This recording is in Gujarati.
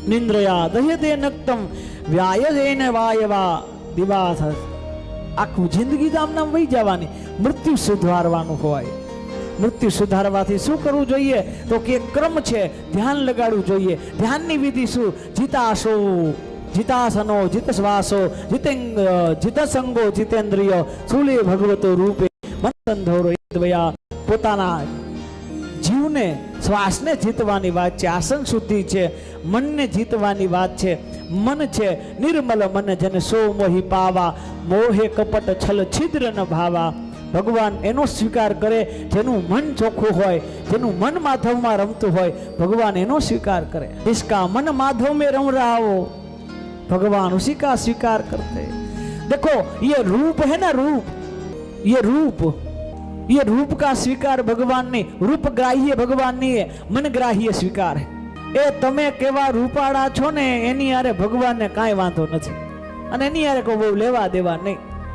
નિંદ્રયા દહ્યતે નક્તમ વ્યાયદેન વાયવા દિવાસ આખું જિંદગી તો આમ વહી જવાની મૃત્યુ સુધારવાનું હોય મૃત્યુ સુધારવાથી શું કરવું જોઈએ તો કે ક્રમ છે ધ્યાન લગાડવું જોઈએ ધ્યાનની વિધિ શું જીતાશો જીતાસનો જીતશ્વાસો જીતસંગો જીતેન્દ્રિય સુલે ભગવતો રૂપે મનસંધોરો દ્વયા પોતાના જીવને શ્વાસને જીતવાની વાત છે આસન શુદ્ધિ છે મનને જીતવાની વાત છે મન છે નિર્મલ મન જન સો મોહી પાવા મોહે કપટ છલ છિદ્ર ન ભાવા ભગવાન એનો સ્વીકાર કરે જેનું મન ચોખ્ખું હોય જેનું મન માધવમાં રમતું હોય ભગવાન એનો સ્વીકાર કરે इसका मन माधव में रम रहा हो भगवान उसी का स्वीकार करते देखो ये रूप है ना ये रूप का स्वीकार भगवान नहीं रूप ग्राह्य भगवान नहीं है मन ग्राह्य स्वीकार है ए तमे केवा रूपाड़ा छो ने एनी यारे भगवान ने काई वांधो नथी अने एनी यारे को बहू लेवा देवा नहीं